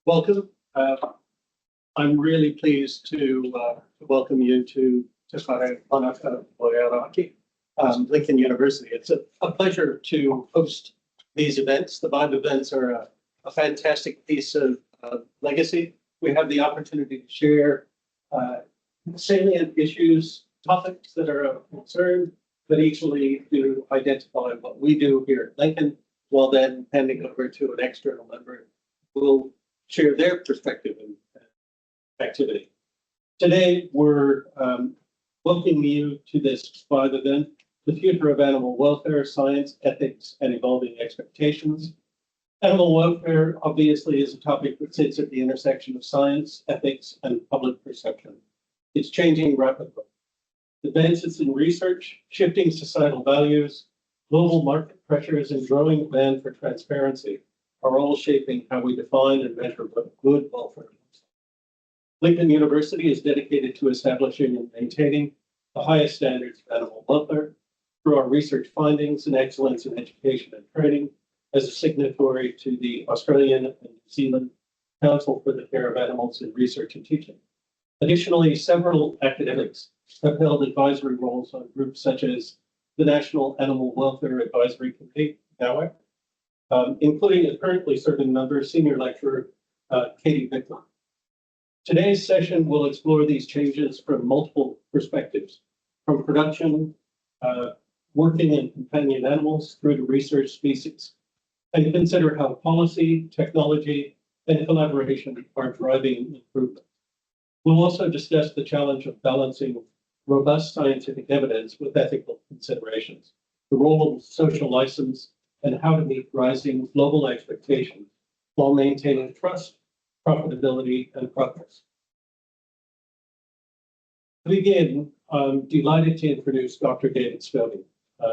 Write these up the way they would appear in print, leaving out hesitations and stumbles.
Welcome. I'm really pleased to welcome you to Te Whare Manaka Oiaraki, Lincoln University. It's a pleasure to host these events. The VIBE events are a fantastic piece of legacy. We have the opportunity to share salient issues, topics that are of concern, but equally to identify what we do here at Lincoln, while then handing over to an external member who will share their perspective and activity. Today, we're welcoming you to this VIBE event, The Future of Animal Welfare, Science, Ethics, and Evolving Expectations. Animal welfare, obviously, is a topic that sits at the intersection of science, ethics, and public perception. It's changing rapidly. Advances in research, shifting societal values, global market pressures, and growing demand for transparency are all shaping how we define and measure what good welfare looks like. Lincoln University is dedicated to establishing and maintaining the highest standards of animal welfare through our research findings and excellence in education and training as a signatory to the Australian and New Zealand Council for the Care of Animals in Research and Teaching. Additionally, several academics have held advisory roles on groups such as the National Animal Welfare Advisory Committee, NAWAC, including a currently serving member, senior lecturer, Katie Bickler. Today's session will explore these changes from multiple perspectives, from production, working in companion animals through to research species, and consider how policy, technology, and collaboration are driving improvement. We'll also discuss the challenge of balancing robust scientific evidence with ethical considerations, the role of social license, and how to meet rising global expectations while maintaining trust, profitability, and progress. To begin, I'm delighted to introduce Dr. David Scobie,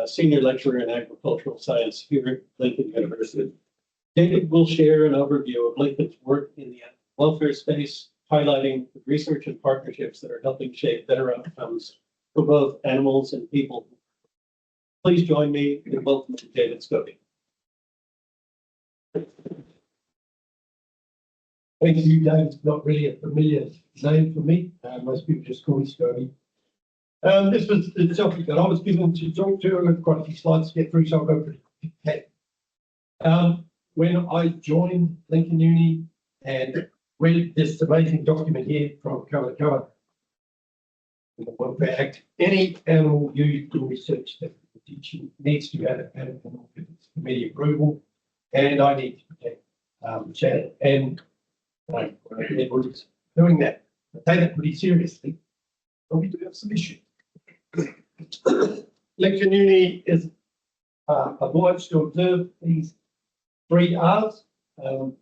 Senior Lecturer in Agricultural Science here at Lincoln University. David will share an overview of Lincoln's work in the animal welfare space, highlighting the research and partnerships that are helping shape better outcomes for both animals and people. Please join me in welcoming David Scobie. Thank you, Dave. It's not really a familiar name for me. Most people just call me Scobie. This was the topic that I was given to talk to. I've got quite a few slides to get through, so I'll go pretty quick. When I joined Lincoln Uni and read this amazing document here from cover to cover, in the Welfare Act, any animal used in research that teaching needs to have animal ethics committee approval, and I need to protect Shannon and everybody's doing that. I take that pretty seriously, but we do have some issues. Lincoln Uni is obliged to observe these 3 R's. For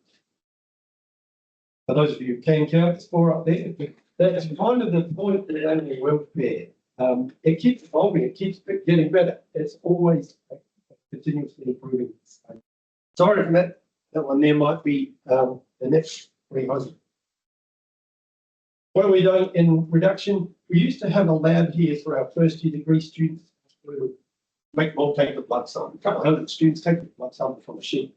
those of you who can count, it's 4 up there. But that's kind of the point of animal welfare. It keeps evolving, it keeps getting better. It's always continuously improving. Sorry for that. That one there might be the next 300. What have we done in reduction? We used to have a lab here for our first year degree students. We would make them all take the blood sample. A couple of hundred students take the blood sample from a sheep.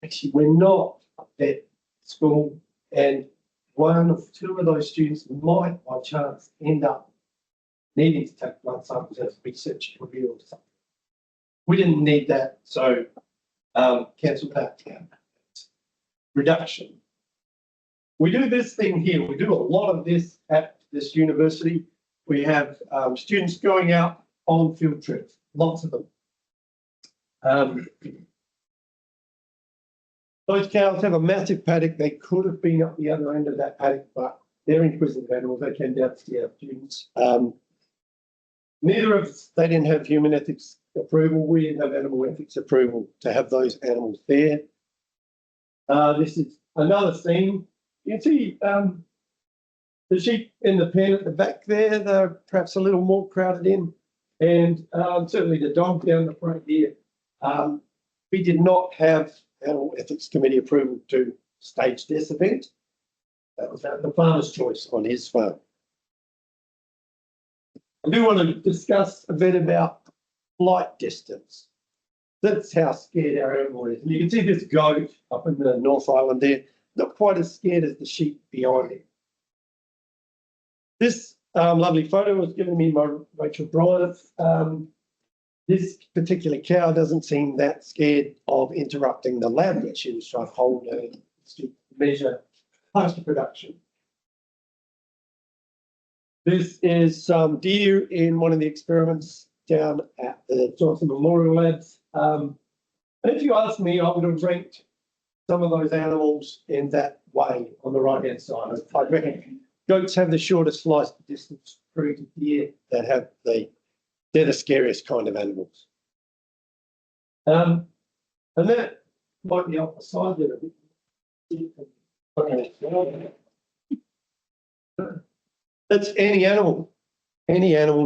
Actually, we're not at school, and 1 or 2 of those students might, by chance, end up needing to take blood samples as research revealed something. We didn't need that, so cancel that. Reduction. We do this thing here. We do a lot of this at this university. We have students going out on field trips, lots of them. Those cows have a massive paddock. They could have been up the other end of that paddock, but they're inquisitive animals. They came down to see our students. Neither of us, they didn't have human ethics approval. We didn't have animal ethics approval to have those animals there. This is another scene. You can see the sheep in the pen at the back there. They're perhaps a little more crowded in. And certainly the dog down the front here. We did not have Animal Ethics Committee approval to stage this event. That was the farmer's choice on his farm. I do want to discuss a bit about flight distance. That's how scared our animal is. And you can see this goat up in the North Island there. not quite as scared as the sheep behind him. This lovely photo was given me by Rachel Bryant. This particular cow doesn't seem that scared of interrupting the lab that she was trying to hold her to measure pasture production. This is some deer in one of the experiments down at the Johnson Memorial Labs. And if you ask me, I would have ranked some of those animals in that way on the right-hand side. I reckon goats have the shortest flight distance through to deer that have they're the scariest kind of animals. And that might be off the side there a bit. Okay. That's any animal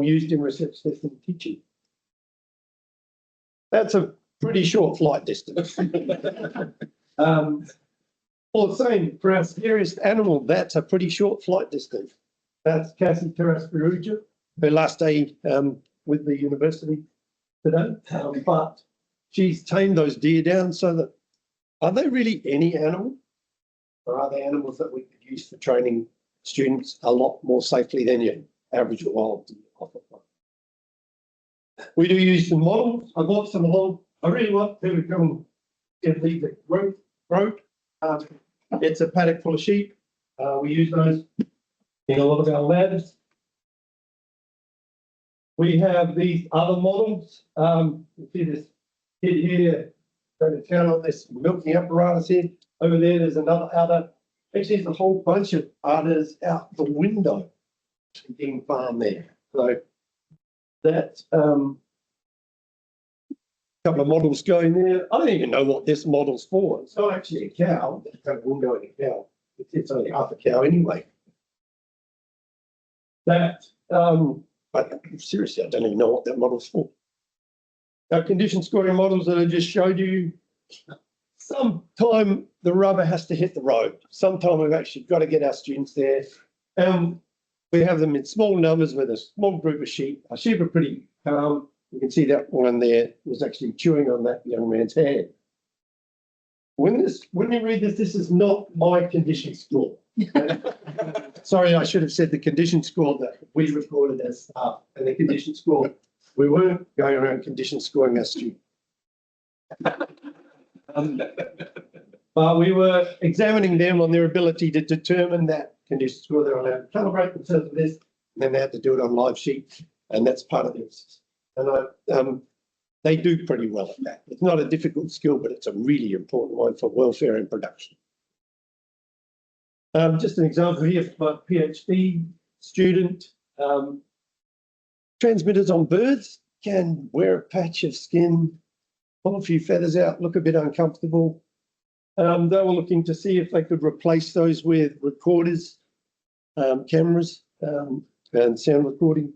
used in research testing and teaching. That's a pretty short flight distance. Or the same for our scariest animal, that's a pretty short flight distance. That's Cassie Terras-Ferrugia, her last day with the university today. But she's tamed those deer down so that, are they really any animal? Or are they animals that we could use for training students a lot more safely than your average wild deer? We do use some models. I bought some along. I really want to come and get these at Road. It's a paddock full of sheep. We use those in a lot of our labs. We have these other models. You see this kid here going to town on this milking apparatus here. Over there's another udder. Actually, there's a whole bunch of udders out the window being farmed there. So that's a couple of models going there. I don't even know what this model's for. It's not actually a cow. It's got a window in a cow. It's only half a cow anyway. But seriously, I don't even know what that model's for. Our condition scoring models that I just showed you, sometime the rubber has to hit the road. Sometime we've actually got to get our students there. We have them in small numbers with a small group of sheep. Our sheep are pretty calm. You can see that one there was actually chewing on that young man's hand. When you read this, this is not my condition score. Sorry, I should have said the condition score that we recorded as staff and the condition score. We weren't going around condition scoring our students. But we were examining them on their ability to determine that condition score. They're allowed to calibrate in terms of this, and then they have to do it on live sheets, and that's part of this. And they do pretty well at that. It's not a difficult skill, but it's a really important one for welfare and production. Just an example here for my PhD student. Transmitters on birds can wear a patch of skin, pull a few feathers out, look a bit uncomfortable. They were looking to see if they could replace those with recorders, cameras, and sound recording.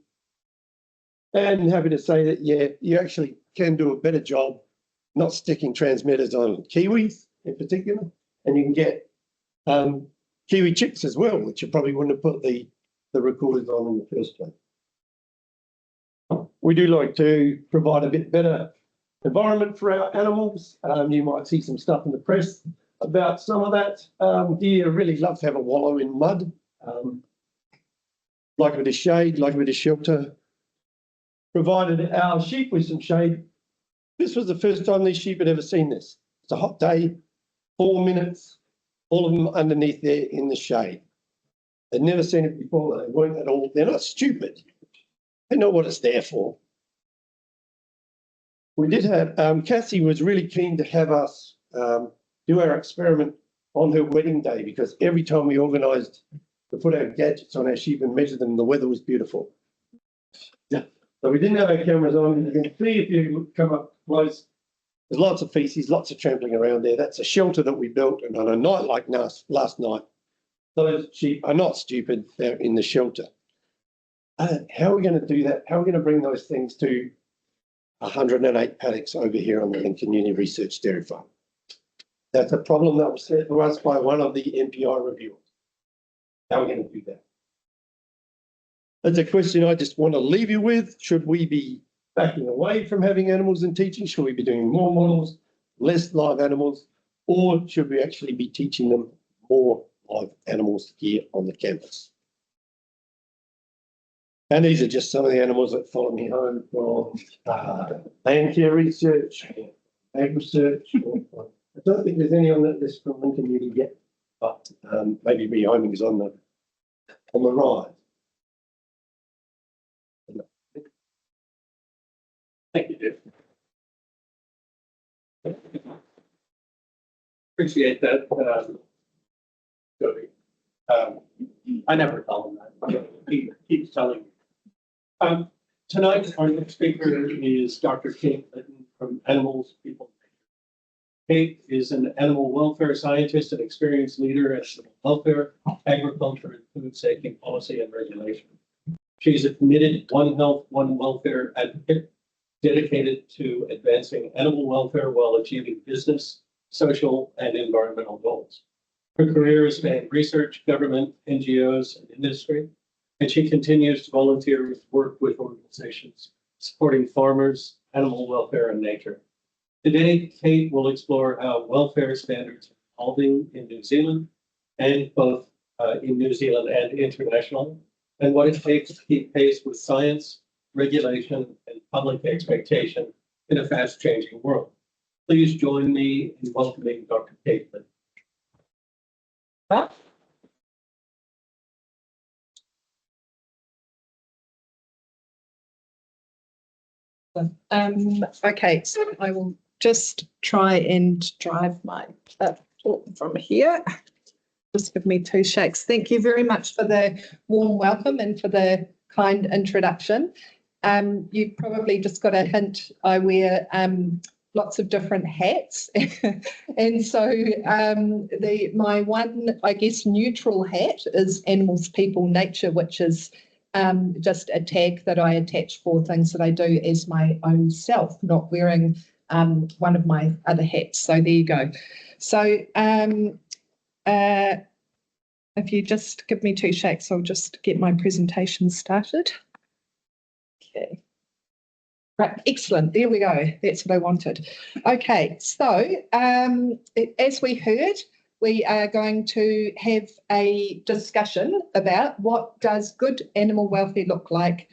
And happy to say that, yeah, you actually can do a better job not sticking transmitters on kiwis in particular. And you can get kiwi chicks as well, which you probably wouldn't have put the recorders on in the first place. We do like to provide a bit better environment for our animals. You might see some stuff in the press about some of that. Deer really love to have a wallow in mud. Like a bit of shade, like a bit of shelter. Provided our sheep with some shade. This was the first time these sheep had ever seen this. It's a hot day, 4 minutes, all of them underneath there in the shade. They'd never seen it before. They weren't at all. They're not stupid. They know what it's there for. We did have, Cassie was really keen to have us do our experiment on her wedding day, because every time we organised to put our gadgets on our sheep and measure them, the weather was beautiful. Yeah. So we didn't have our cameras on. You can see if you come up close, there's lots of feces, lots of trampling around there. That's a shelter that we built, and on a night like last night, those sheep are not stupid. They're in the shelter. How are we going to do that? How are we going to bring those things to 108 paddocks over here on the Lincoln Uni Research Dairy Farm? That's a problem that was set to us by one of the MPI reviewers. How are we going to do that? That's a question I just want to leave you with. Should we be backing away from having animals in teaching? Should we be doing more models, less live animals? Or should we actually be teaching them more live animals here on the campus. And these are just some of the animals that follow me home from land care research, ag research. I don't think there's any on that list from Lincoln Uni yet, but maybe rehoming is on the rise. Thank you, Dave. Appreciate that, Jody. I never tell him that. He keeps telling me. Tonight, our next speaker is Dr. Kate Litton from Animals, People. Kate is an animal welfare scientist and experienced leader in animal welfare, agriculture, and food safety policy and regulation. She's a committed One Health, One Welfare advocate, dedicated to advancing animal welfare while achieving business, social, and environmental goals. Her career has spanned research, government, NGOs, and industry, and she continues to volunteer with work with organizations supporting farmers, animal welfare, and nature. Today, Kate will explore how welfare standards are evolving in New Zealand, and both in New Zealand and internationally, and what it takes to keep pace with science, regulation, and public expectation in a fast-changing world. Please join me in welcoming Dr. Kate Litton. Okay, so I will just try and drive my talk from here. Just give me 2 shakes. Thank you very much for the warm welcome and for the kind introduction. You probably just got a hint. I wear lots of different hats, and so my one, I guess, neutral hat is Animals, People, Nature, which is just a tag that I attach for things that I do as my own self, not wearing one of my other hats. So there you go. So if you just give me 2 shakes, I'll just get my presentation started. Okay. Right, excellent. There we go. That's what I wanted. Okay, so as we heard, we are going to have a discussion about what does good animal welfare look like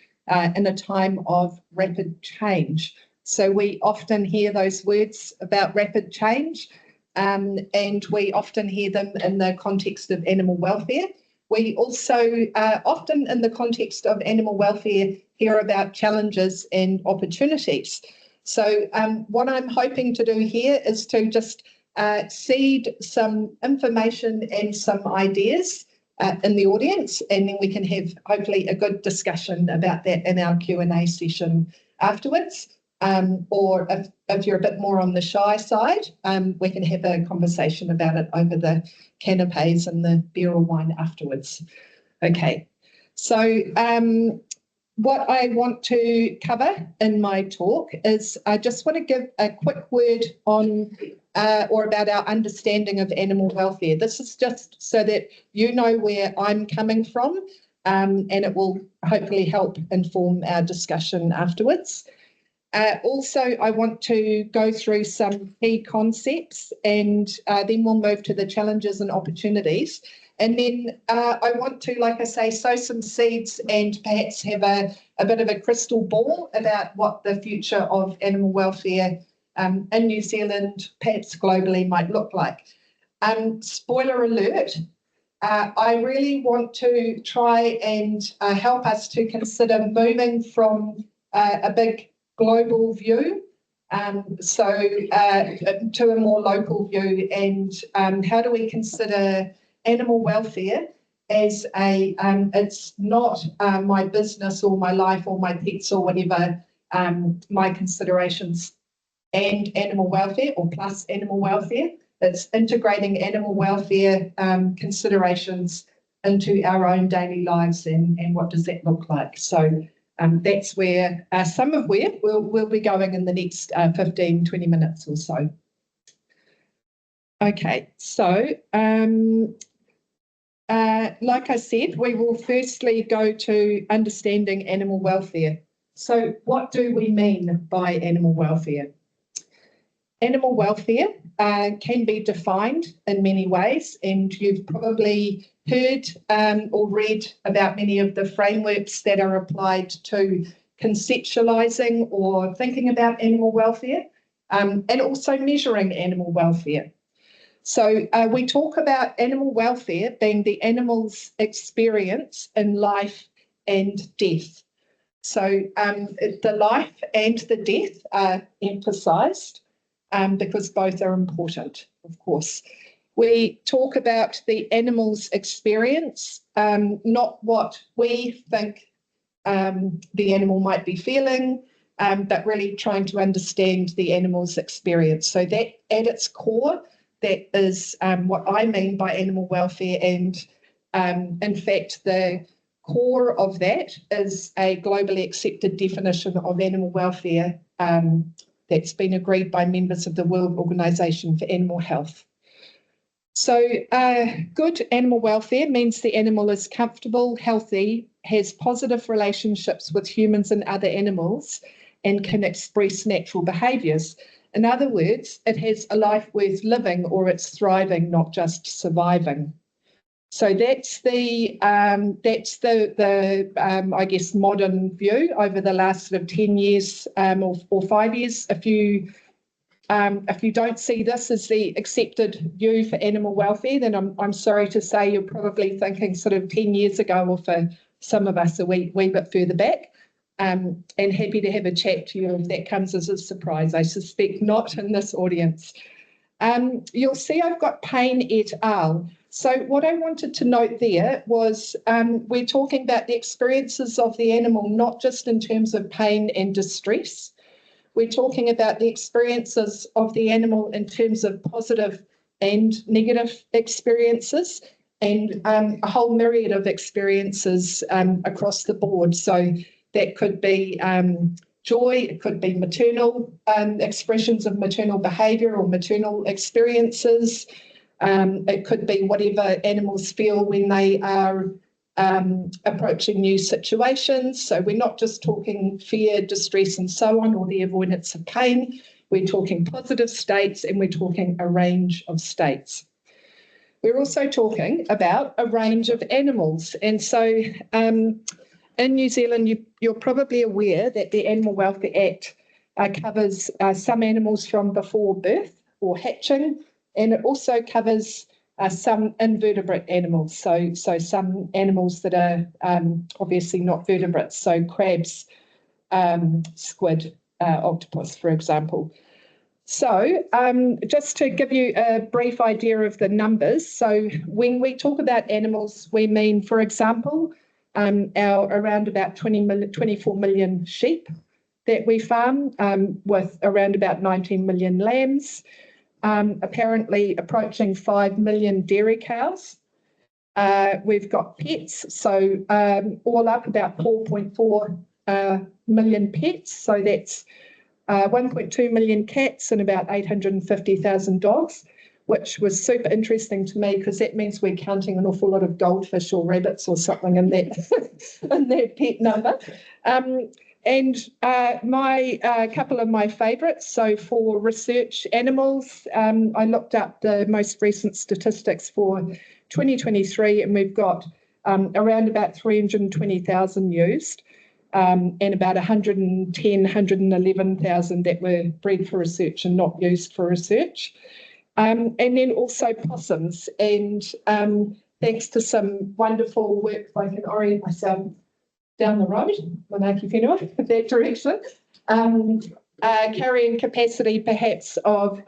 in a time of rapid change. So we often hear those words about rapid change, and we often hear them in the context of animal welfare. We also often in the context of animal welfare hear about challenges and opportunities. So what I'm hoping to do here is to just seed some information and some ideas in the audience, and then we can have hopefully a good discussion about that in our Q&A session afterwards. Or if you're a bit more on the shy side, we can have a conversation about it over the canapes and the beer or wine afterwards. Okay, so what I want to cover in my talk is I just want to give a quick word on or about our understanding of animal welfare. This is just so that you know where I'm coming from, and it will hopefully help inform our discussion afterwards. Also, I want to go through some key concepts, and then we'll move to the challenges and opportunities. And then I want to, like I say, sow some seeds and perhaps have a bit of a crystal ball about what the future of animal welfare in New Zealand, perhaps globally, might look like. Spoiler alert, I really want to try and help us to consider moving from a big global view to a more local view, and how do we consider animal welfare as it's not my business or my life or my pets or whatever, my considerations and animal welfare or plus animal welfare. It's integrating animal welfare considerations into our own daily lives, and what does that look like. So that's where some of where we'll be going in the next 15, 20 minutes or so. Okay, so like I said, we will firstly go to understanding animal welfare. So what do we mean by animal welfare? animal welfare can be defined in many ways, and you've probably heard or read about many of the frameworks that are applied to conceptualising or thinking about animal welfare, and also measuring animal welfare. So we talk about animal welfare being the animal's experience in life and death. So the life and the death are emphasised because both are important, of course. We talk about the animal's experience, not what we think the animal might be feeling, but really trying to understand the animal's experience. So that at its core, that is what I mean by animal welfare. And in fact, the core of that is a globally accepted definition of animal welfare that's been agreed by members of the World Organization for Animal Health. So good animal welfare means the animal is comfortable, healthy, has positive relationships with humans and other animals, and can express natural behaviours. In other words, it has a life worth living, or it's thriving, not just surviving. So that's the I guess modern view over the last sort of 10 years or 5 years. If you don't see this as the accepted view for animal welfare, then I'm sorry to say you're probably thinking sort of 10 years ago, or for some of us a wee bit further back. And happy to have a chat to you if that comes as a surprise. I suspect not in this audience. You'll see I've got Payne et al. So what I wanted to note there was we're talking about the experiences of the animal, not just in terms of pain and distress. We're talking about the experiences of the animal in terms of positive and negative experiences, and a whole myriad of experiences across the board. So that could be joy, it could be maternal expressions of maternal behaviour or maternal experiences. It could be whatever animals feel when they are approaching new situations. So we're not just talking fear, distress and so on, or the avoidance of pain. We're talking positive states, and we're talking a range of states. We're also talking about a range of animals. And so in New Zealand, you're probably aware that the Animal Welfare Act covers some animals from before birth or hatching, and it also covers some invertebrate animals, so some animals that are obviously not vertebrates, so crabs, squid, octopus, for example. So just to give you a brief idea of the numbers, so when we talk about animals, we mean, for example, our around about 24 million sheep that we farm, with around about 19 million lambs, apparently approaching 5 million dairy cows. We've got pets, so all up about 4.4 million pets. So that's 1.2 million cats and about 850,000 dogs, which was super interesting to me because that means we're counting an awful lot of goldfish or rabbits or something in that, in that pet number. And my couple of my favourites, so for research animals, I looked up the most recent statistics for 2023, and we've got around about 320,000 used, and about 111,000 that were bred for research and not used for research. And then also possums, and thanks to some wonderful work, if I can orient myself down the road, Manaki Whenua, that direction, carrying capacity perhaps of,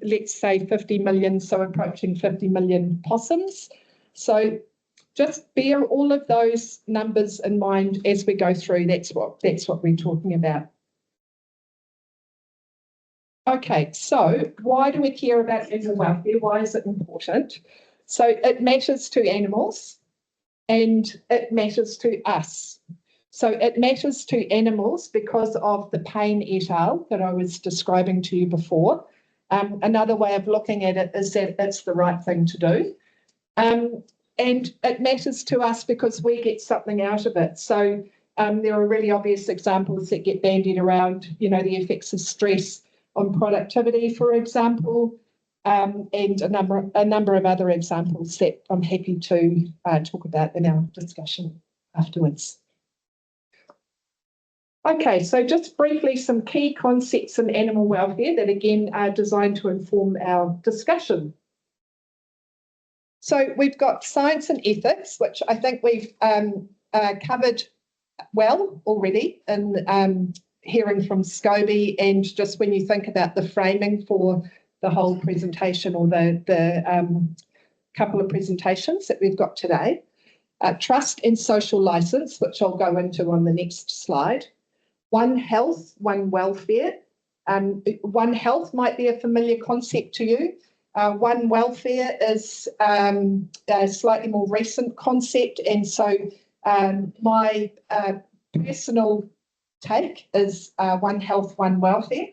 let's say, 50 million, so approaching 50 million possums. So just bear all of those numbers in mind as we go through. That's what we're talking about. Okay, so why do we care about animal welfare? Why is it important? So it matters to animals and it matters to us. So it matters to animals because of the Payne et al. That I was describing to you before. Another way of looking at it is that it's the right thing to do. And it matters to us because we get something out of it. So there are really obvious examples that get bandied around, you know, the effects of stress on productivity, for example, and a number of other examples that I'm happy to talk about in our discussion afterwards. Okay, so just briefly, some key concepts in animal welfare that again are designed to inform our discussion. So we've got science and ethics, which I think we've covered well already in hearing from Scobie, and just when you think about the framing for the whole presentation or the couple of presentations that we've got today. Trust and social license, which I'll go into on the next slide. One health, one welfare. One health might be a familiar concept to you. One welfare is a slightly more recent concept, and so my personal take is one health, one welfare.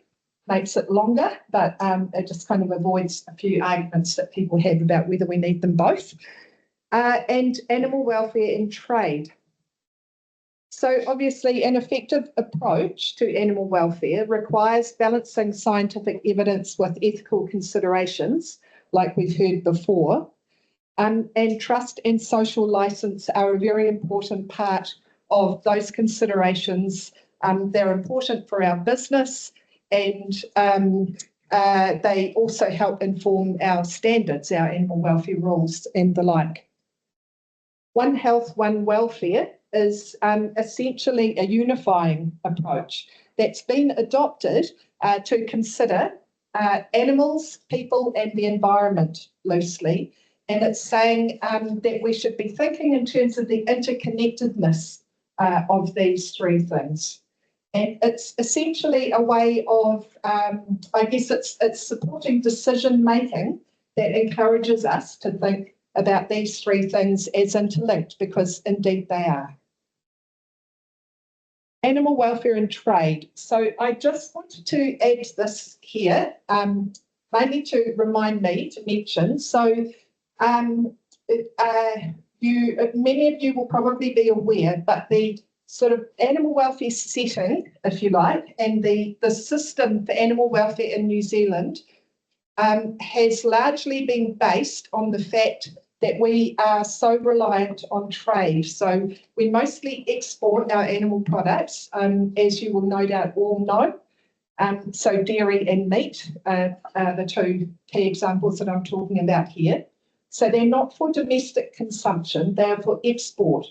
Makes it longer, but it just kind of avoids a few arguments that people have about whether we need them both. And animal welfare and trade. So obviously an effective approach to animal welfare requires balancing scientific evidence with ethical considerations, like we've heard before. And trust and social license are a very important part of those considerations. They're important for our business, and they also help inform our standards, our animal welfare rules and the like. One health, one welfare is essentially a unifying approach that's been adopted to consider animals, people and the environment loosely. And it's saying that we should be thinking in terms of the interconnectedness of these three things. And it's essentially a way of, I guess it's supporting decision making that encourages us to think about these three things as interlinked, because indeed they are. Animal welfare and trade. So I just wanted to add this here, mainly to remind me to mention. So many of you will probably be aware, but the sort of animal welfare setting, if you like, and the system for animal welfare in New Zealand has largely been based on the fact that we are so reliant on trade. So we mostly export our animal products, as you will no doubt all know. So dairy and meat are the two key examples that I'm talking about here. So they're not for domestic consumption, they're for export.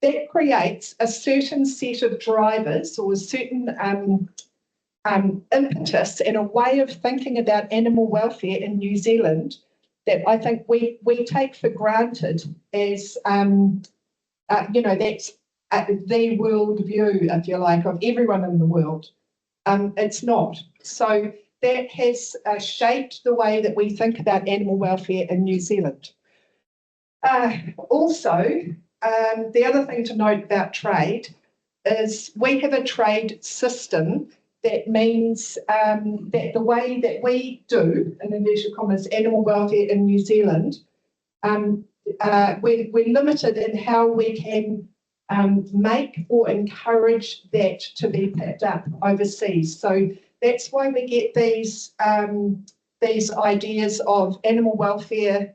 That creates a certain set of drivers or a certain impetus and a way of thinking about animal welfare in New Zealand that I think we take for granted as, that's the world view, if you like, of everyone in the world. It's not. So that has shaped the way that we think about animal welfare in New Zealand. Also, the other thing to note about trade is we have a trade system that means that the way that we do, in inverted commas, animal welfare in New Zealand, we're limited in how we can make or encourage that to be picked up overseas. So that's why we get these ideas of animal welfare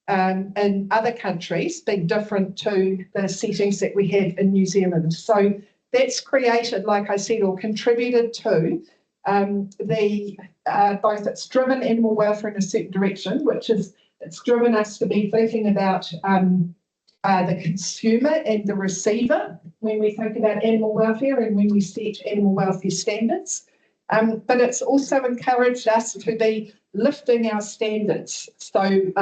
in other countries being different to the settings that we have in New Zealand. So that's created, like I said, or contributed to both it's driven animal welfare in a certain direction, which is it's driven us to be thinking about the consumer and the receiver when we think about animal welfare and when we set animal welfare standards. But it's also encouraged us to be lifting our standards. So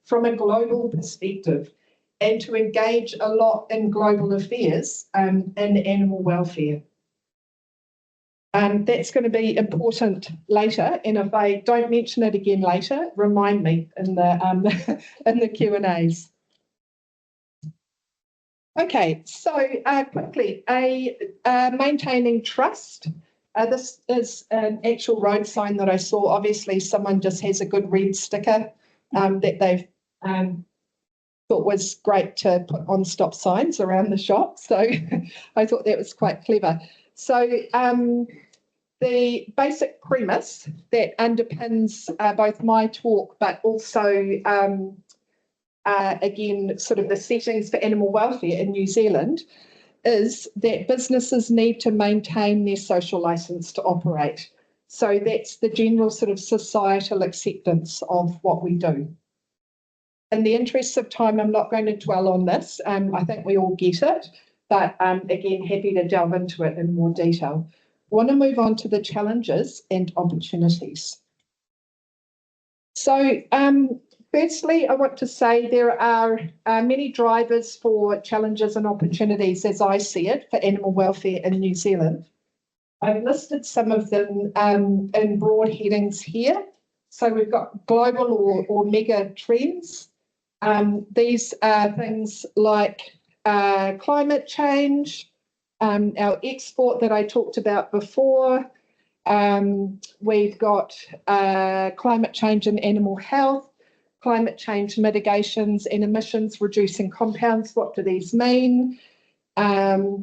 from a global perspective, and to engage a lot in global affairs in animal welfare. That's going to be important later, and if I don't mention it again later, remind me in the in the Q&As. Okay, so quickly, maintaining trust. This is an actual road sign that I saw. Obviously, someone just has a good red sticker that they've thought was great to put on stop signs around the shop. So I thought that was quite clever. So the basic premise that underpins both my talk, but also, again, sort of the settings for animal welfare in New Zealand, is that businesses need to maintain their social licence to operate. So that's the general sort of societal acceptance of what we do. In the interest of time, I'm not going to dwell on this. I think we all get it, but again, happy to delve into it in more detail. I want to move on to the challenges and opportunities. So firstly, I want to say there are many drivers for challenges and opportunities, as I see it, for animal welfare in New Zealand. I've listed some of them in broad headings here. So we've got global or mega trends. These are things like climate change, our export that I talked about before. We've got climate change and animal health, climate change mitigations and emissions reducing compounds. What do these mean? What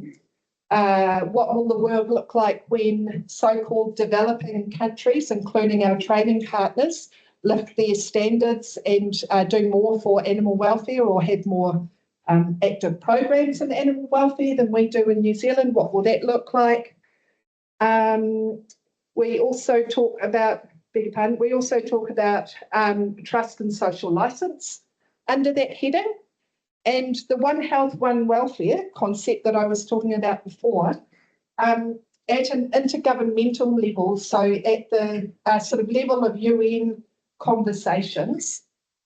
will the world look like when so-called developing countries, including our trading partners, lift their standards and do more for animal welfare or have more active programs in animal welfare than we do in New Zealand? What will that look like? We also talk about, trust and social licence under that heading. And the One Health, One Welfare concept that I was talking about before, at an intergovernmental level, so at the sort of level of UN conversations,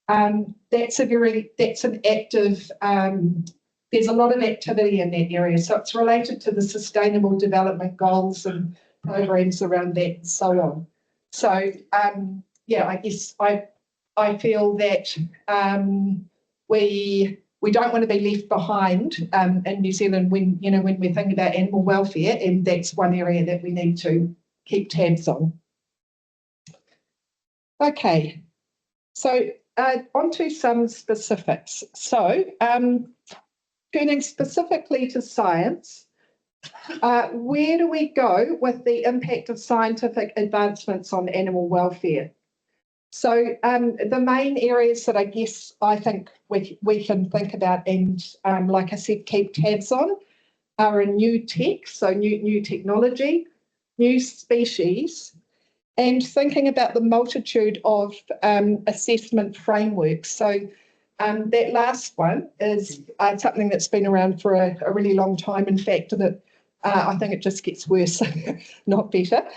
that's an active, there's a lot of activity in that area. So it's related to the Sustainable Development Goals and programs around that and so on. So, yeah, I guess I feel that we don't want to be left behind in New Zealand when we're thinking about animal welfare, and that's one area that we need to keep tabs on. Okay, so on to some specifics. So turning specifically to science, where do we go with the impact of scientific advancements on animal welfare? So the main areas that I think we can think about and, like I said, keep tabs on are in new tech, so new technology, new species, and thinking about the multitude of assessment frameworks. So that last one is something that's been around for a really long time. In fact, that I think it just gets worse, not better.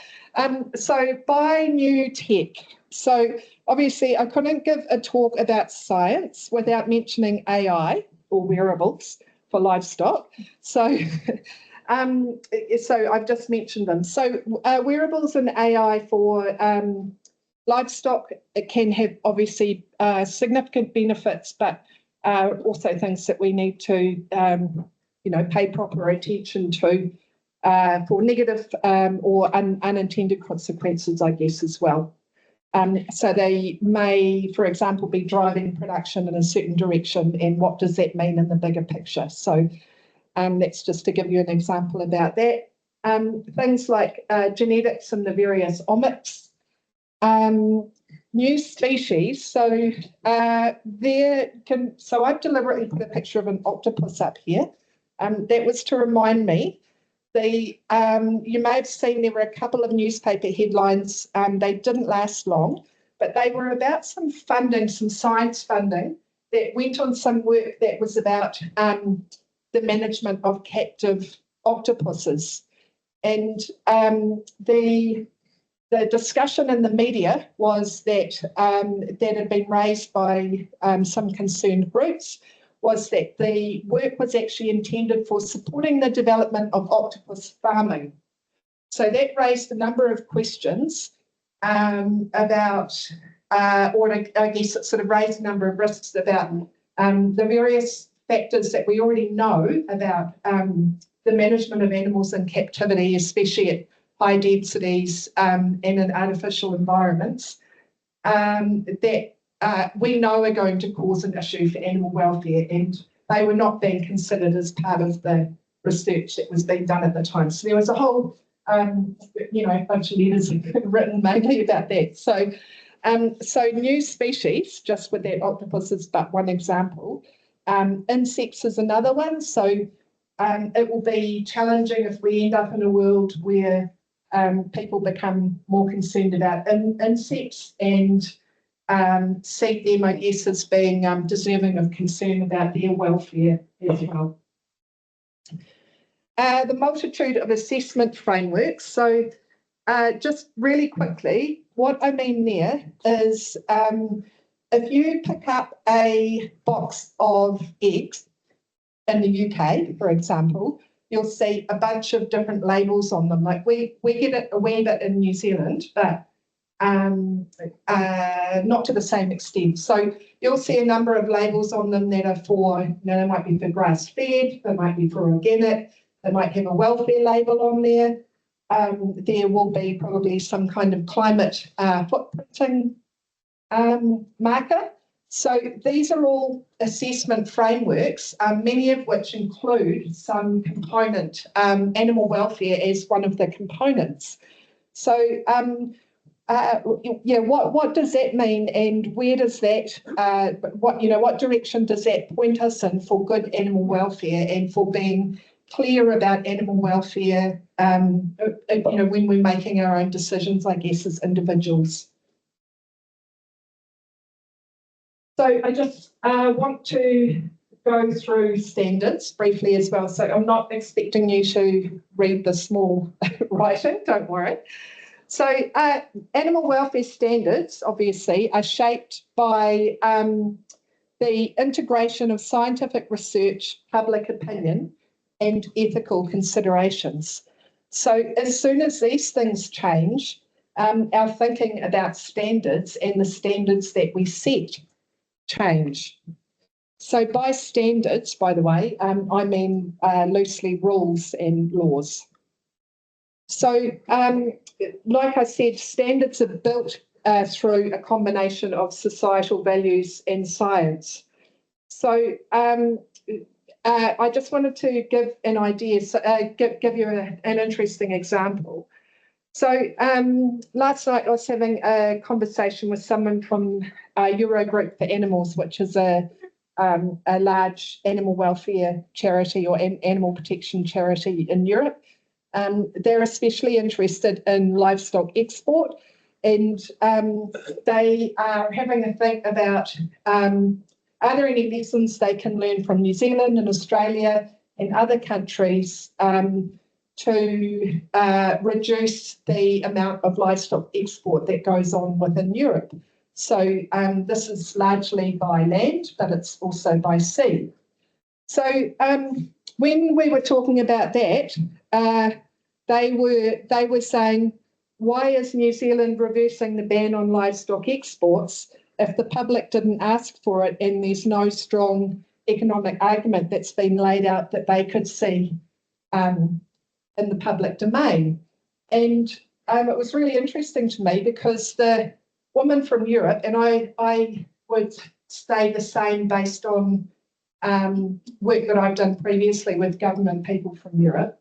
So by new tech. So obviously I couldn't give a talk about science without mentioning AI or wearables for livestock. So, so I've just mentioned them. So wearables and AI for livestock, it can have obviously significant benefits, but also things that we need to pay proper attention to for negative or unintended consequences, I guess, as well. So they may, for example, be driving production in a certain direction, and what does that mean in the bigger picture? So that's just to give you an example about that. Things like genetics and the various omics. New species. So I've deliberately put a picture of an octopus up here. That was to remind me. You may have seen there were a couple of newspaper headlines. They didn't last long, but they were about some funding, some science funding that went on some work that was about the management of captive octopuses. And the discussion in the media was that that had been raised by some concerned groups, was that the work was actually intended for supporting the development of octopus farming. So that raised a number of questions about, or I guess it sort of raised a number of risks about the various factors that we already know about the management of animals in captivity, especially at high densities and in artificial environments, that we know are going to cause an issue for animal welfare, and they were not being considered as part of the research that was being done at the time. So there was a whole a bunch of letters written mainly about that. So new species, just with that octopus is but one example. Insects is another one. So it will be challenging if we end up in a world where people become more concerned about insects and see them, I guess, as being deserving of concern about their welfare as well. The multitude of assessment frameworks. So just really quickly, what I mean there is if you pick up a box of eggs in the UK, for example, you'll see a bunch of different labels on them. Like we get it a wee bit in New Zealand, but not to the same extent. So you'll see a number of labels on them that are for, they might be for grass-fed, they might be for organic, they might have a welfare label on there. There will be probably some kind of climate footprinting marker. So these are all assessment frameworks, many of which include some component, animal welfare as one of the components. So what does that mean, and where does that, what direction does that point us in for good animal welfare and for being clear about animal welfare, when we're making our own decisions, I guess, as individuals. So I just want to go through standards briefly as well. So I'm not expecting you to read the small writing, don't worry. So animal welfare standards, obviously, are shaped by the integration of scientific research, public opinion, and ethical considerations. So as soon as these things change, our thinking about standards and the standards that we set change. So by standards, by the way, I mean loosely rules and laws. So like I said, standards are built through a combination of societal values and science. So I just wanted to give an idea, give you an interesting example. So last night I was having a conversation with someone from Eurogroup for Animals, which is a large animal welfare charity or animal protection charity in Europe. They're especially interested in livestock export, and they are having a think about are there any lessons they can learn from New Zealand and Australia and other countries to reduce the amount of livestock export that goes on within Europe. So this is largely by land, but it's also by sea. So when we were talking about that, they were saying, why is New Zealand reversing the ban on livestock exports if the public didn't ask for it and there's no strong economic argument that's been laid out that they could see in the public domain? And it was really interesting to me because the woman from Europe, and I would say the same based on work that I've done previously with government people from Europe,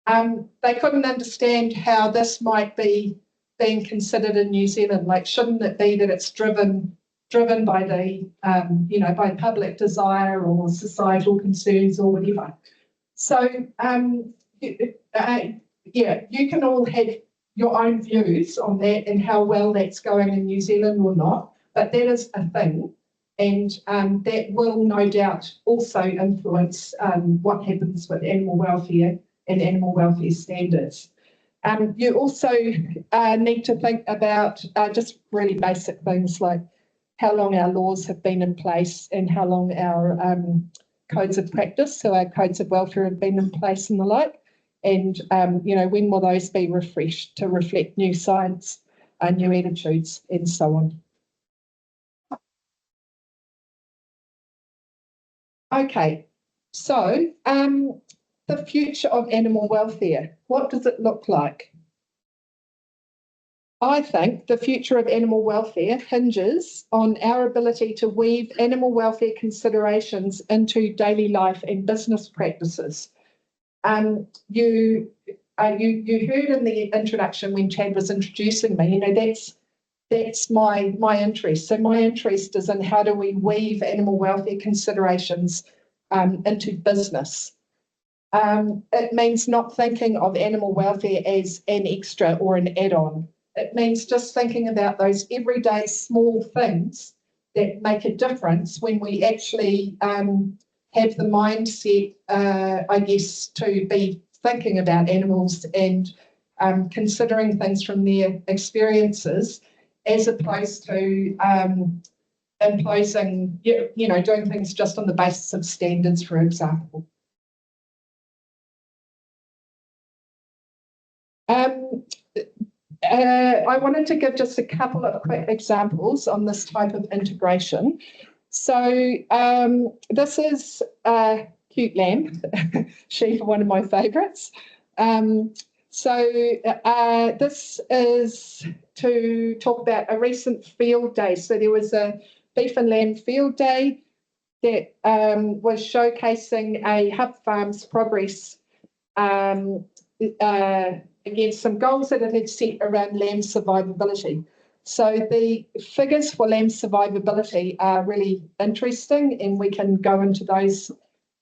they couldn't understand how this might be being considered in New Zealand. Like, shouldn't it be that it's driven by the, by public desire or societal concerns or whatever? So, you can all have your own views on that and how well that's going in New Zealand or not, but that is a thing. And that will no doubt also influence what happens with animal welfare and animal welfare standards. You also need to think about just really basic things like how long our laws have been in place and how long our codes of practice, so our codes of welfare have been in place and the like. And, when will those be refreshed to reflect new science, new attitudes and so on. Okay, so the future of animal welfare, what does it look like? I think the future of animal welfare hinges on our ability to weave animal welfare considerations into daily life and business practices. you heard in the introduction when Chad was introducing me, that's my interest. So my interest is in how do we weave animal welfare considerations into business. It means not thinking of animal welfare as an extra or an add-on. It means just thinking about those everyday small things that make a difference when we actually have the mindset, I guess, to be thinking about animals and considering things from their experiences, as opposed to imposing, doing things just on the basis of standards, for example. I wanted to give just a couple of quick examples on this type of integration. So this is a cute lamb, sheep are one of my favourites. This is to talk about a recent field day. So there was a beef and lamb field day that was showcasing a Hub Farms progress against some goals that it had set around lamb survivability. So the figures for lamb survivability are really interesting, and we can go into those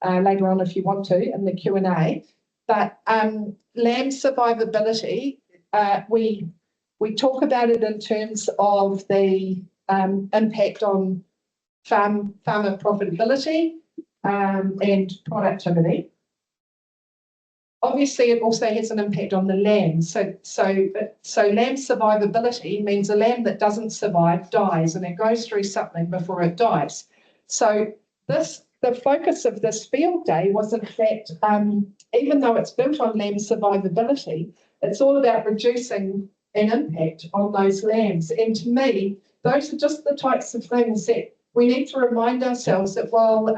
later on if you want to in the Q&A. But lamb survivability, we talk about it in terms of the impact on farmer profitability and productivity. Obviously, it also has an impact on the land. So lamb survivability means a lamb that doesn't survive dies, and it goes through something before it dies. So the focus of this field day was, in fact, even though it's built on lamb survivability, it's all about reducing an impact on those lambs. And to me, those are just the types of things that we need to remind ourselves that while we're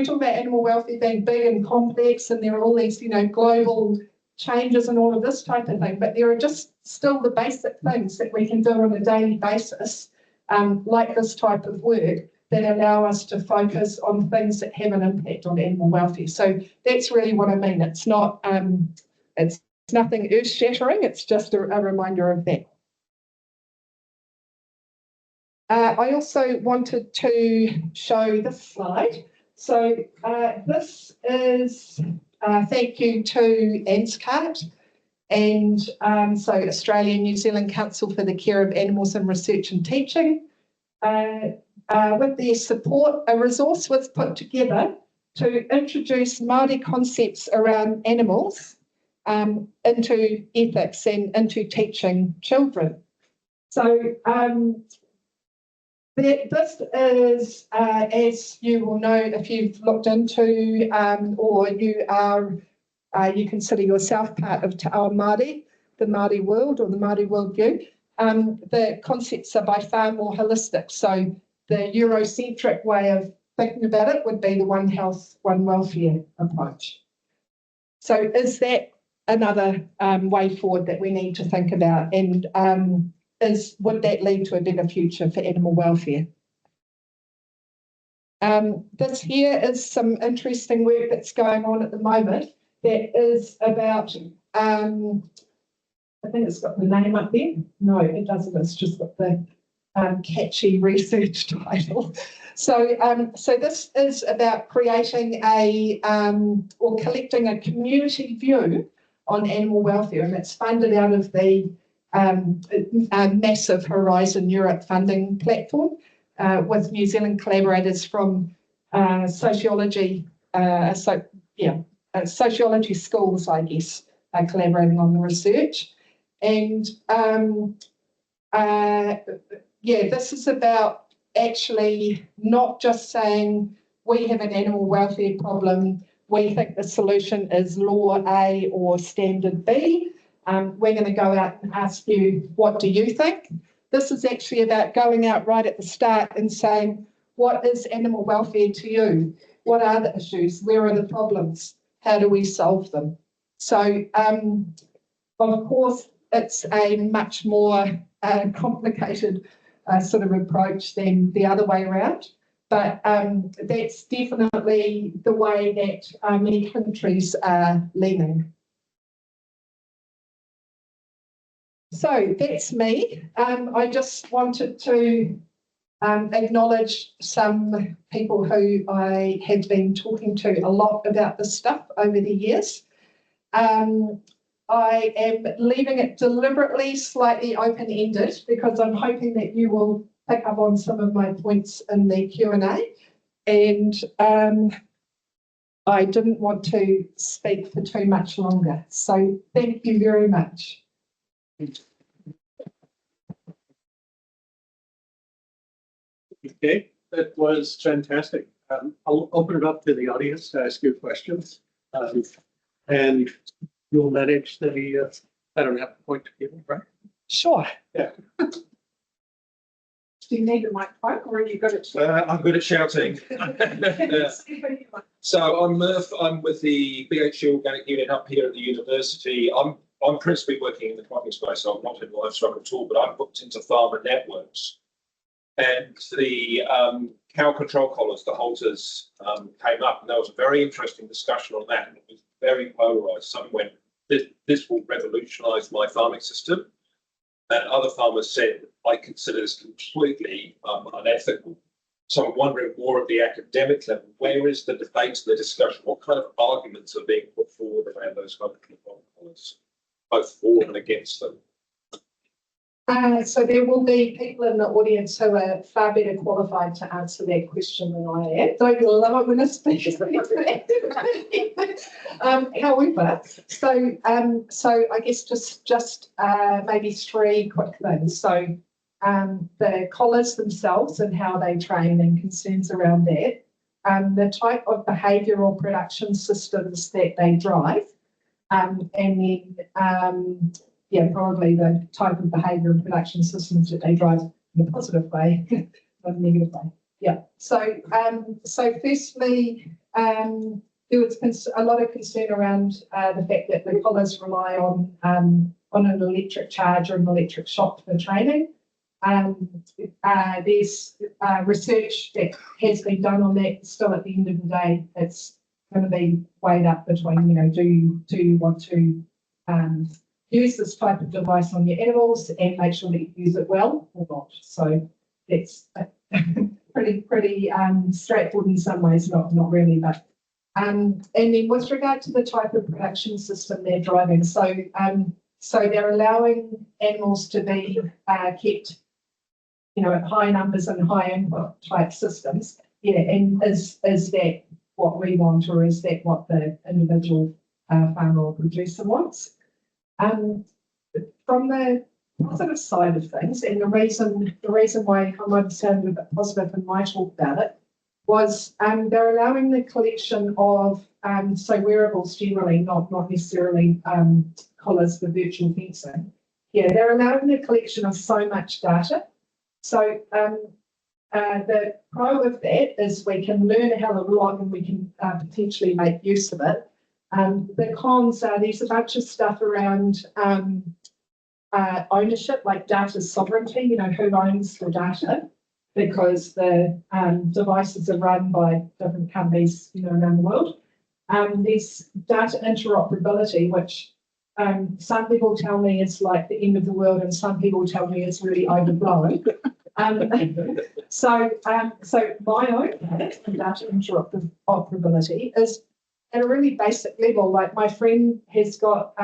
talking about animal welfare being big and complex, and there are all these, global changes and all of this type of thing, but there are just still the basic things that we can do on a daily basis, like this type of work, that allow us to focus on things that have an impact on animal welfare. So that's really what I mean. It's not, it's nothing earth-shattering. It's just a reminder of that. I also wanted to show this slide. So this is thank you to ANZCART and so Australian New Zealand Council for the Care of Animals in Research and Teaching. With their support, a resource was put together to introduce Māori concepts around animals into ethics and into teaching children. So this is, as you will know if you've looked into or you consider yourself part of Te Ao Māori, the Māori world or the Māori worldview, the concepts are by far more holistic. So the Eurocentric way of thinking about it would be the One Health, One Welfare approach. So is that another way forward that we need to think about? And would that lead to a better future for animal welfare? This here is some interesting work that's going on at the moment that is about, I think it's got the name up there. No, it doesn't. It's just got the catchy research title. So this is about creating or collecting a community view on animal welfare, and it's funded out of the massive Horizon Europe funding platform with New Zealand collaborators from sociology schools, I guess, collaborating on the research. And this is about actually not just saying we have an animal welfare problem, we think the solution is law A or standard B. We're going to go out and ask you, what do you think? This is actually about going out right at the start and saying, what is animal welfare to you? What are the issues? Where are the problems? How do we solve them? So, of course, it's a much more complicated sort of approach than the other way around. But that's definitely the way that many countries are leaning So that's me. I just wanted to acknowledge some people who I have been talking to a lot about this stuff over the years. I am leaving it deliberately slightly open-ended because I'm hoping that you will pick up on some of my points in the Q&A. And I didn't want to speak for too much longer. So thank you very much. Okay, that was fantastic. I'll open it up to the audience to ask you questions. And you'll manage the, I don't have to point to people, right? Sure. Yeah. Do you need a microphone or are you good at I'm good at shouting. So I'm Murph. I'm with the BHU Organic Unit up here at the university. I'm principally working in the cropping space, so I'm not in livestock at all, but I'm booked into farmer networks. And the cow control collars, the halters, came up, and there was a very interesting discussion on that. And it was very polarised. Some went, this will revolutionise my farming system. And other farmers said, I consider this completely unethical. So I'm wondering more at the academic level, where is the debate and the discussion? What kind of arguments are being put forward around those kind of control collars, both for and against them? So there will be people in the audience who are far better qualified to answer that question than I am. Don't you love it when I speak? However, so I guess just maybe three quick things. So the collars themselves and how they train and concerns around that, the type of behavioural production systems that they drive, and then yeah, probably the type of behaviour and production systems that they drive in a positive way, not a negative way. Yeah. So, so firstly, there was a lot of concern around the fact that the collars rely on an electric charge or an electric shock for training. There's research that has been done on that. Still, at the end of the day, it's going to be weighed up between, you know, do you want to use this type of device on your animals and make sure that you use it well or not. So that's pretty straightforward in some ways, not really, but and then with regard to the type of production system they're driving, so they're allowing animals to be kept, you know, at high numbers and high input type systems. Yeah, and is that what we want, or is that what the individual farmer or producer wants? From the positive side of things, and the reason why I might sound a bit positive in my talk about it was they're allowing the collection of so wearables generally, not necessarily collars for virtual fencing. Yeah, they're allowing the collection of so much data. So the pro of that is we can learn a hell of a lot and we can potentially make use of it. The cons are there's a bunch of stuff around ownership, like data sovereignty, you know, who owns the data, because the devices are run by different companies, you know, around the world. There's data interoperability, which some people tell me is like the end of the world, and some people tell me it's really overblown. So my own data interoperability is at a really basic level. Like my friend has got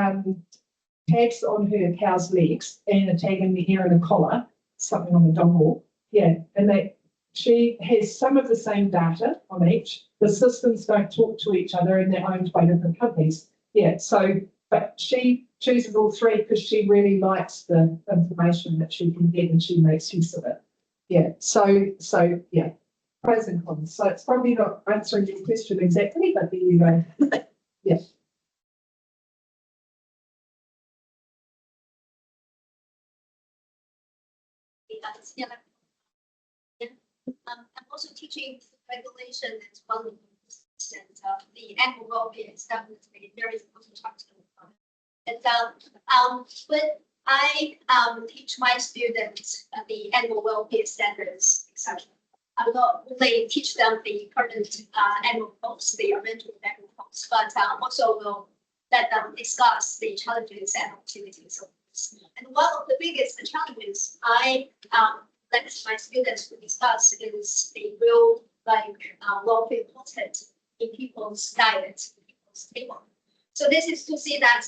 tags on her cow's legs and a tag in the ear and a collar, something on the dog walk. Yeah, and she has some of the same data on each. The systems don't talk to each other and they're owned by different companies. Yeah, so, but she chooses all three because she really likes the information that she can get and she makes use of it. Yeah, so yeah, pros and cons. So it's probably not answering your question exactly, but there you go. Yeah. I'm also teaching regulation as well, and the animal welfare is definitely very important topic. And but I teach my students the animal welfare standards, etc. I will not only teach them the current animal codes, the original animal codes, but also will let them discuss the challenges and opportunities of standards. And one of the biggest challenges I let my students to discuss is the real welfare content in people's diet, in people's table. So this is to see that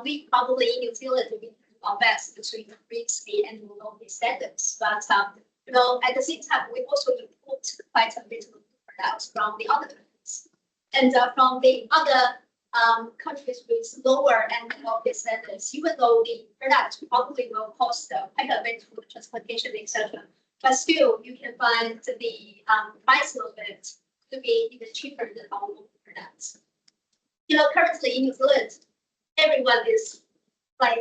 we probably in New Zealand we do our best to increase the animal welfare standards, but at the same time we also import quite a bit of products from the other countries, and from the other countries with lower animal welfare standards. Even though the product probably will cost quite a bit for transportation, etc., but still you can find the price of it to be even cheaper than our local products. Currently in New Zealand, everyone is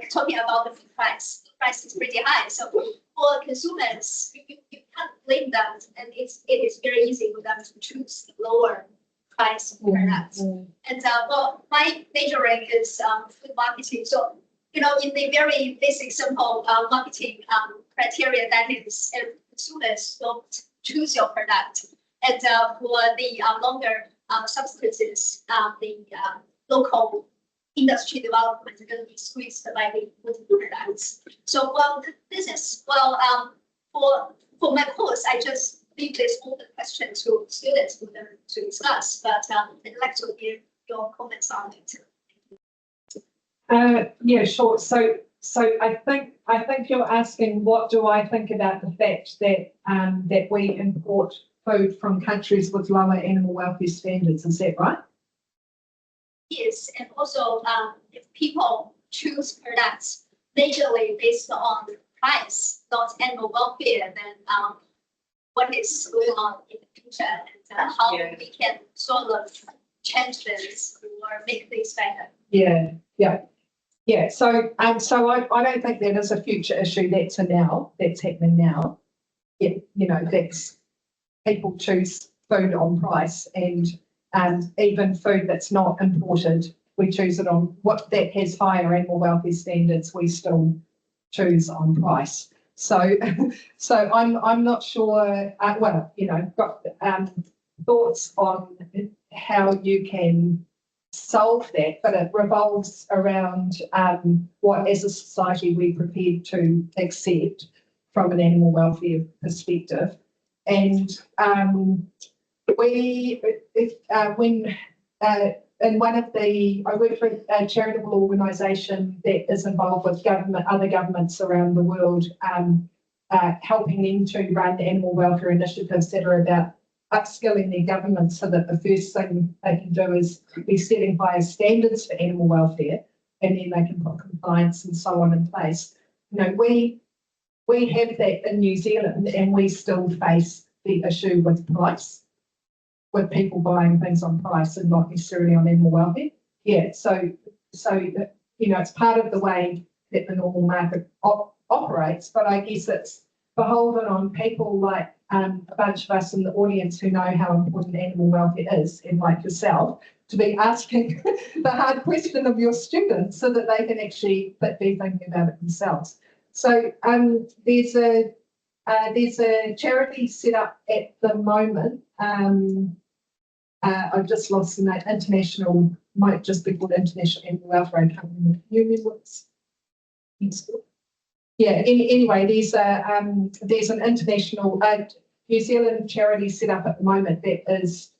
talking about the food price. The price is pretty high. So for consumers, you can't blame them, and it is very easy for them to choose lower price products. And well, my majoring is food marketing. So in the very basic, simple marketing criteria, that is, consumers don't choose your product, and for the longer substances, the local industry development is going to be squeezed by the products. So this is for my course, I just leave this open question to students for them to discuss. But I'd like to hear your comments on it. Yeah, sure. So I think you're asking, what do I think about the fact that that we import food from countries with lower animal welfare standards? Is that right? Yes, and also if people choose products majorly based on price, not animal welfare, then what is going on in the future, and how we can sort of change this or make things better. Yeah. So I don't think that is a future issue. That's happening now. That's people choose food on price, and even food that's not imported, we choose it on what that has higher animal welfare standards. We still choose on price. So I'm not sure. Got thoughts on how you can solve that, but it revolves around what, as a society, we're prepared to accept from an animal welfare perspective. And I work for a charitable organisation that is involved with other governments around the world, helping them to run animal welfare initiatives that are about upskilling their governments, so that the first thing they can do is be setting higher standards for animal welfare, and then they can put compliance and so on in place. We have that in New Zealand, and we still face the issue with price, with people buying things on price and not necessarily on animal welfare. Yeah, so it's part of the way that the normal market operates, but I guess it's beholden on people like a bunch of us in the audience who know how important animal welfare is, and like yourself, to be asking the hard question of your students so that they can actually be thinking about it themselves. So there's a charity set up at the moment. I've just lost the name. International, might just be called International Animal Welfare. I can't remember. You remember what's anyway, there's an international New Zealand charity set up at the moment that has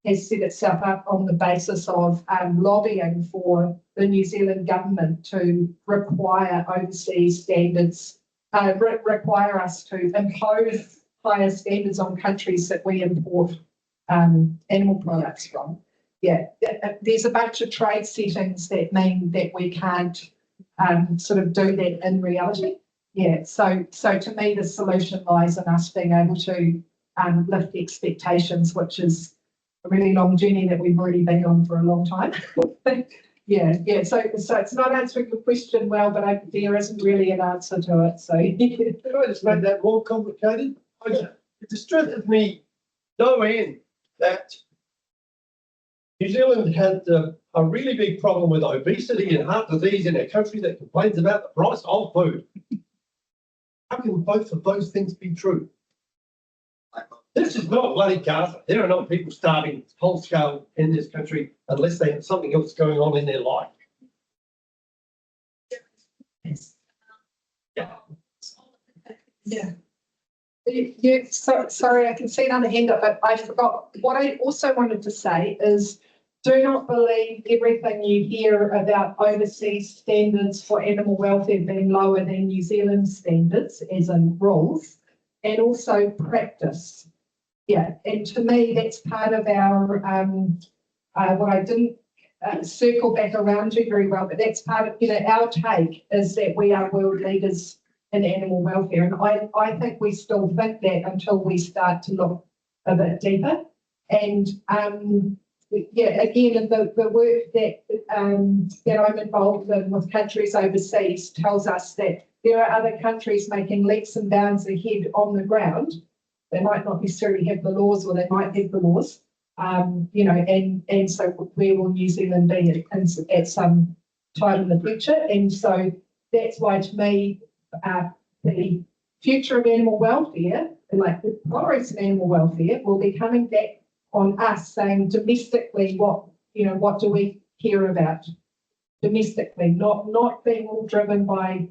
set itself up on the basis of lobbying for the New Zealand government to require overseas standards, require us to impose higher standards on countries that we import animal products from. Yeah, there's a bunch of trade settings that mean that we can't sort of do that in reality. Yeah, so to me, the solution lies in us being able to lift the expectations, which is a really long journey that we've already been on for a long time. Yeah. So it's not answering your question well, but there isn't really an answer to it. So Can I just make that more complicated? It distresses me no end that New Zealand had a really big problem with obesity and heart disease in a country that complains about the price of food. How can both of those things be true? This is not bloody Gaza. There are not people starving whole scale in this country unless they have something else going on in their life. Yeah. Sorry, I can see another hand up, but I forgot. What I also wanted to say is do not believe everything you hear about overseas standards for animal welfare being lower than New Zealand standards, as in rules, and also practice. Yeah, and to me, that's part of our, what I didn't circle back around to very well, but that's part of, our take is that we are world leaders in animal welfare. And I think we still think that until we start to look a bit deeper. And again, the work that I'm involved in with countries overseas tells us that there are other countries making leaps and bounds ahead on the ground. They might not necessarily have the laws, or they might have the laws, and so where will New Zealand be at some time in the future? And so that's why, to me, the future of animal welfare, like the progress of animal welfare, will be coming back on us, saying domestically what do we care about domestically, not being all driven by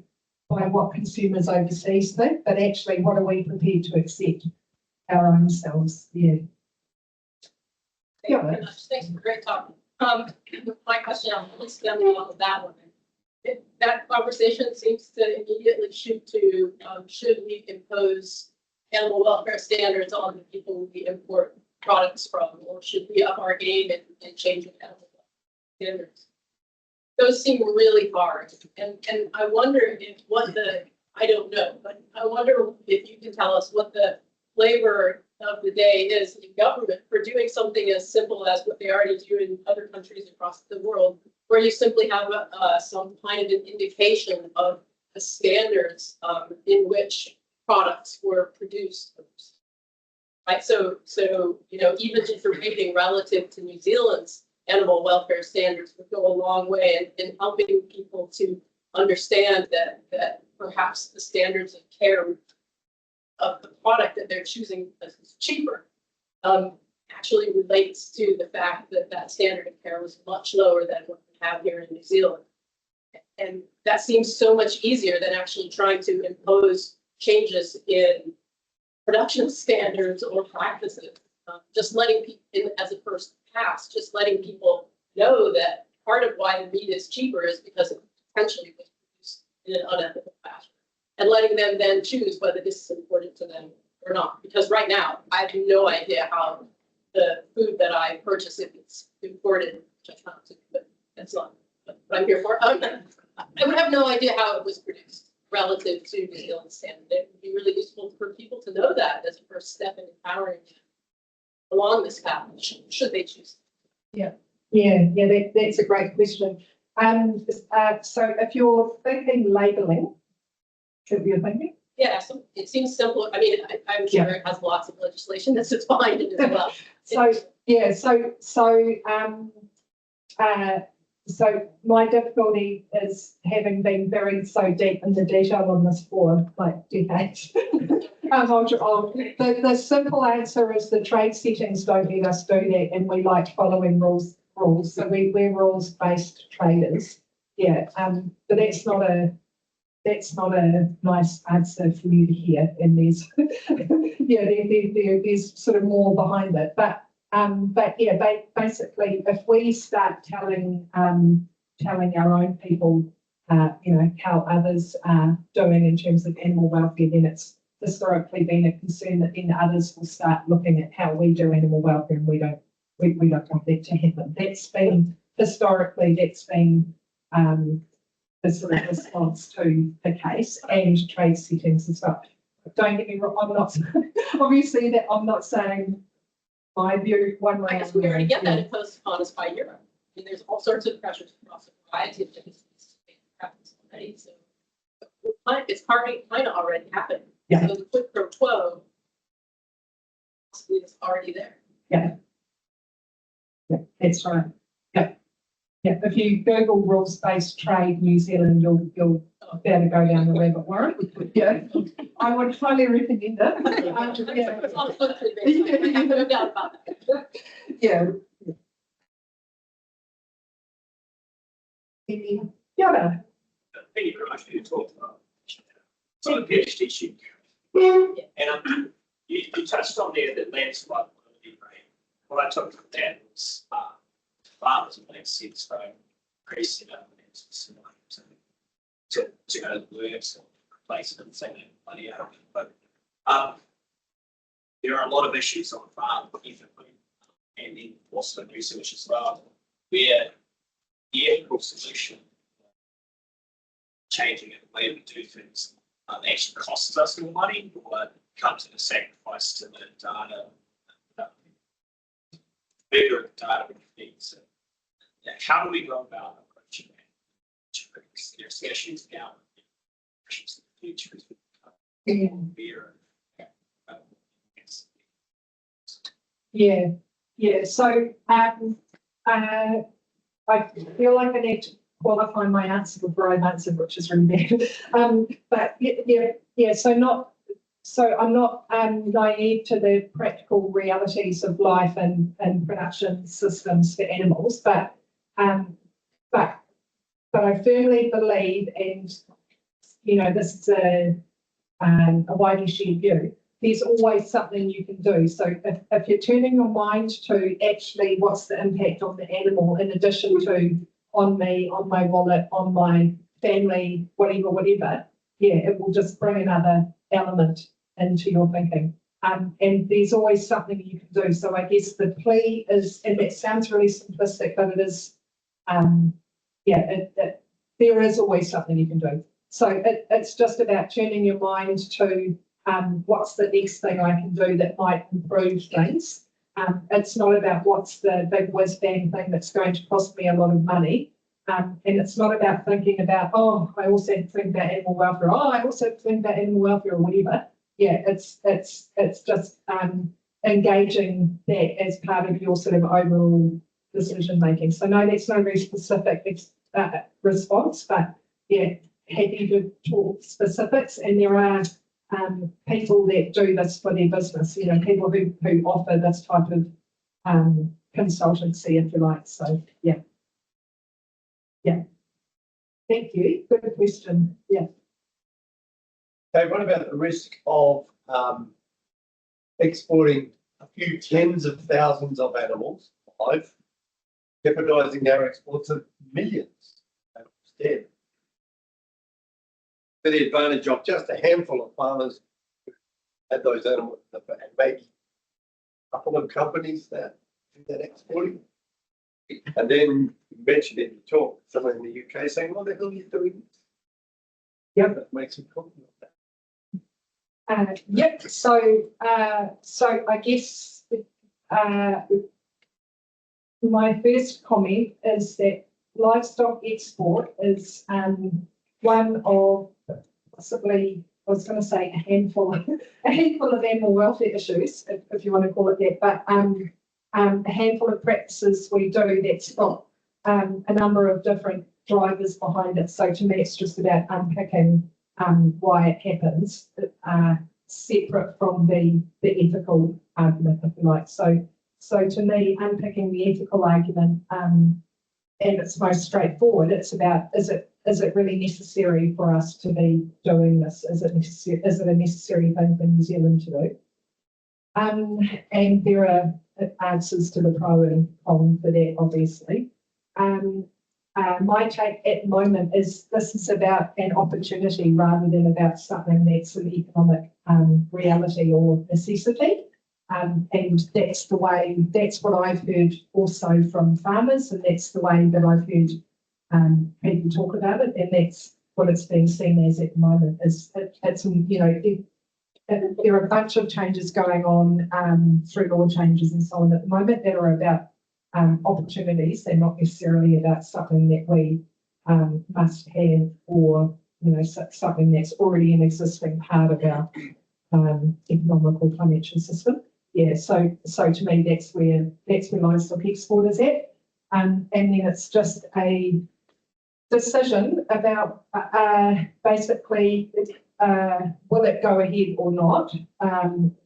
what consumers overseas think, but actually what are we prepared to accept our own selves. Yeah. Thank you very much. Thanks for a great talk. My question, I'll spend off of that one. That conversation seems to immediately shoot to should we impose animal welfare standards on the people we import products from, or should we up our game and change the animal welfare standards? Those seem really hard, and I wonder if I don't know, but I wonder if you can tell us what the flavor of the day is in government for doing something as simple as what they already do in other countries across the world, where you simply have some kind of an indication of the standards in which products were produced. Right, so even information relative to New Zealand's animal welfare standards would go a long way in helping people to understand that perhaps the standards of care of the product that they're choosing is cheaper, actually relates to the fact that standard of care was much lower than what we have here in New Zealand. And that seems so much easier than actually trying to impose changes in production standards or practices. Just letting people, as a first pass, just letting people know that part of why the meat is cheaper is because it potentially was produced in an unethical fashion, and letting them then choose whether this is important to them or not. Because right now, I have no idea how the food that I purchase, if it's imported, which I found to, but that's not what I'm here for. I would have no idea how it was produced relative to New Zealand standard. It would be really useful for people to know that as a first step in empowering them along this path, should they choose. Yeah, that's a great question. So if you're thinking labelling, should you're thinking? Yeah, so it seems simpler. I mean, I'm sure it has lots of legislation that's defined it as well. So my difficulty is having been buried so deep in the detail on this for like decades. The simple answer is the trade settings don't let us do that, and we like following rules. So we're rules-based traders. Yeah, but that's not a nice answer for you to hear. And there's there's sort of more behind it, but yeah, basically, if we start telling our own people, how others are doing in terms of animal welfare, then it's historically been a concern that then others will start looking at how we do animal welfare, and we don't want that to happen. That's been historically the sort of response to the case and trade settings as well. Don't get me wrong, I'm not obviously that I'm not saying my view one way. I guess we already get that imposed upon us by Europe. I mean, there's all sorts of pressures across a variety of different practices already. So it's kind of already happening. Yeah. So the quid pro quo is already there. Yeah, that's right. Yeah. If you Google rules-based trade New Zealand, you'll be able to go down the rabbit warren. Yeah, I would highly recommend it. It's all country based. I have no doubt about that. Yeah. Yeah. Thank you very much for your talk. So the PhD student, And you touched on there that landslide quality, right? What I took from that was farmers have been sense for increasing up to go to the works or replace it and saying money out. But there are a lot of issues on farm ethically, and then also research as well, where the ethical solution, changing it the way we do things, actually costs us more money or comes at a sacrifice to the data, bigger data needs. How do we go about approaching that? There's issues now, issues in the future. Yeah. So I feel like I need to qualify my answer before I've answered, which is really bad. But yeah. So I'm not naive to the practical realities of life and production systems for animals, but I firmly believe, and this is a widely shared view, there's always something you can do. So if you're turning your mind to actually what's the impact on the animal in addition to on me, on my wallet, on my family, whatever, yeah, it will just bring another element into your thinking. And there's always something you can do. So I guess the plea is, and that sounds really simplistic, but it is, there is always something you can do. So it's just about turning your mind to what's the next thing I can do that might improve things. It's not about what's the big whiz bang thing that's going to cost me a lot of money. And it's not about thinking about, I also think about animal welfare. I also think about animal welfare or whatever. Yeah, it's just engaging that as part of your sort of overall decision making. So no, that's not a very specific response, but yeah, happy to talk specifics. And there are people that do this for their business, people who offer this type of consultancy, if you like. So yeah. Thank you. Good question. Yeah. Okay, what about the risk of exporting a few tens of thousands of animals alive, jeopardising our exports of millions instead? For the advantage of just a handful of farmers who had those animals, and maybe a couple of companies that do that exporting. And then you mentioned in your talk, someone in the UK saying, what the hell are you doing? Yeah, that makes me confident. So I guess my first comment is that livestock export is one of possibly, I was going to say a handful of animal welfare issues, if you want to call it that, but a handful of practices we do that's got a number of different drivers behind it. So to me, it's just about unpicking why it happens, separate from the ethical argument, if you like. So to me, unpicking the ethical argument, and it's most straightforward. It's about is it really necessary for us to be doing this? Is it a necessary thing for New Zealand to do? And there are answers to the pro and con for that, obviously. My take at the moment is this is about an opportunity rather than about something that's an economic reality or necessity. And that's what I've heard also from farmers, and that's the way that I've heard people talk about it, and that's what it's being seen as at the moment. There are a bunch of changes going on through law changes and so on at the moment that are about opportunities. They're not necessarily about something that we must have, or something that's already an existing part of our economic or financial system. Yeah, so to me that's where livestock export is at, and then it's just a decision about basically will it go ahead or not.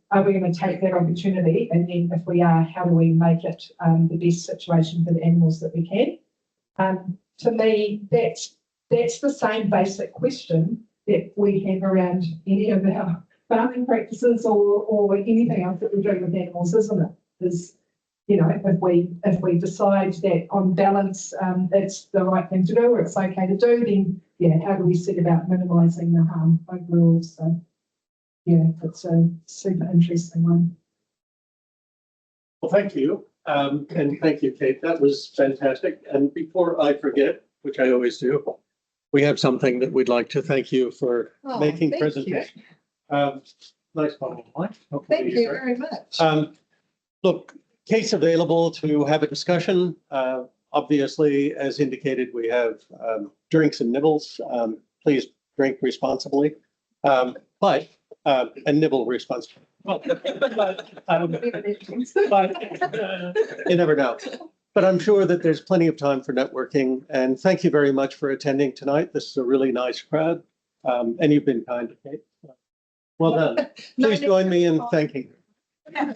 Are we going to take that opportunity? And then if we are, how do we make it the best situation for the animals that we can? To me, that's the same basic question that we have around any of our farming practices or anything else that we're doing with animals, isn't it? Is, you know, if we decide that on balance, it's the right thing to do or it's okay to do, then yeah, how do we set about minimising the harm overall? So yeah, it's a super interesting one. Well, thank you. And thank you, Kate. That was fantastic. And before I forget, which I always do, we have something that we'd like to thank you for Oh, making thank presentation. Nice bottle of wine. Hopefully Thank you you enjoy. very much. Look, Kate's available to have a discussion. Obviously, as indicated, we have drinks and nibbles. Please drink responsibly, and nibble responsibly. You never know. But I'm sure that there's plenty of time for networking. And thank you very much for attending tonight. This is a really nice crowd. And you've been kind to Kate. Well done. No Please need join me in to- thanking her.